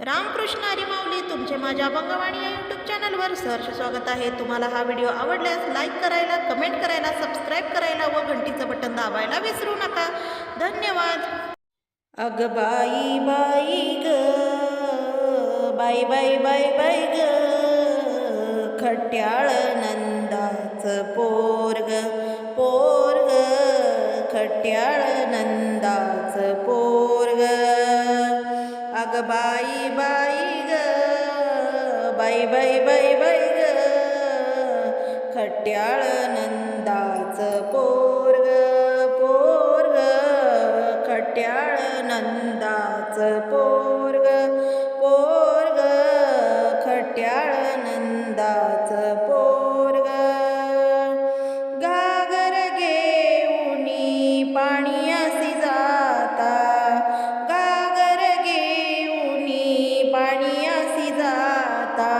रामकृष्ण हरी माऊली तुमचे माझ्या अभंगवाणी या यूट्यूब चॅनलवर सहर्ष स्वागत आहे। तुम्हाला हा व्हिडिओ आवडल्यास लाईक करायला, कमेंट करायला, सबस्क्राईब करायला व घंटीचं बटन दाबायला विसरू नका। धन्यवाद। अग बाई बाई ग, बाई बाई बाई बाई ग, खट्याळ नंदाचं पोरग पोरग, खट्याळ नंदाचं पोरग। अग बाई बाई ग, बाई बाई बाई बाई ग, खट्याळ नंदाचं पोरग पोरग, खट्याळ नंदाचं पोरग पोरग, खट्याळ नंदाचं पोरग। घागर घेऊनी पाण्यासी जाता, घागर घेऊनी पाण्यासी जाता,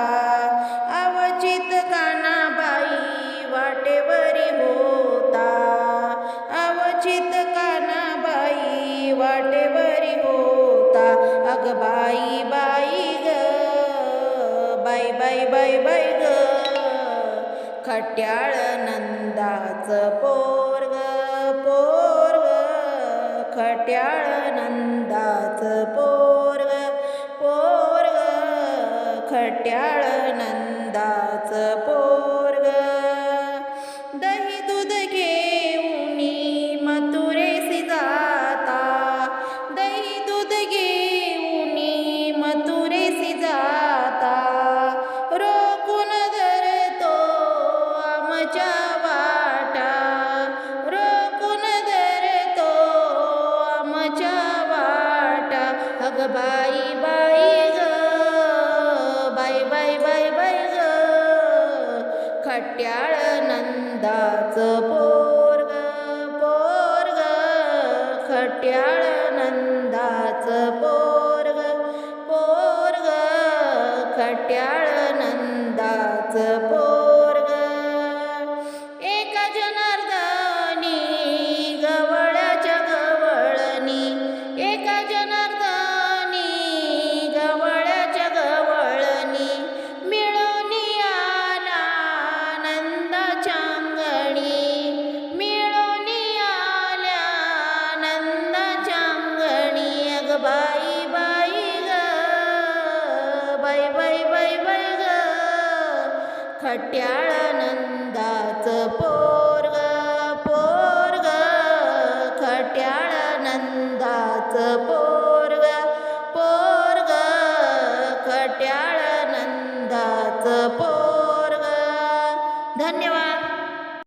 अवचित कानाबाई वाटेवरी होता, अवचित कानाबाई वाटेवरी होता। अग बाई बाई ग, बाई बाई बाई बाई ग, खट्याळ नंदाचं पोरग पोरग, खट्याळ नंदाचं पोरग पोरग, खट्याळ नंदाचं पोरग। दही दूध घेऊनी मथुरेसी जाता, दही दूध घेऊनी मथुरेसी जाता, रोखून धरतो आमच्या वाटा, रोखून धरतो आमच्या वाटा। अग बाई बाई ग, बाई बाई बाई बाई ग, खट्याळ नंदाचं पोरग पोरग, खट्याळ नंदाचं पोरग पोरग, खट्याळ नंदाचं पोरग। एका जनार्दनी गवळ्याच्या गवळणी, एका जनार्दनी गवळ्याच्या गवळणी, मिळून आला नंदाच्या अंगणी, मिळून आल्या नंदाच्या अंगणी। अग बाई बाई ग, बाई बाई बाई बाई ग, खट्याळ नंदाचं पोरग पोरग, खट्याळ नंदाचं पोरग पोरग, खट्याळ नंदाचं पोरग। धन्यवाद।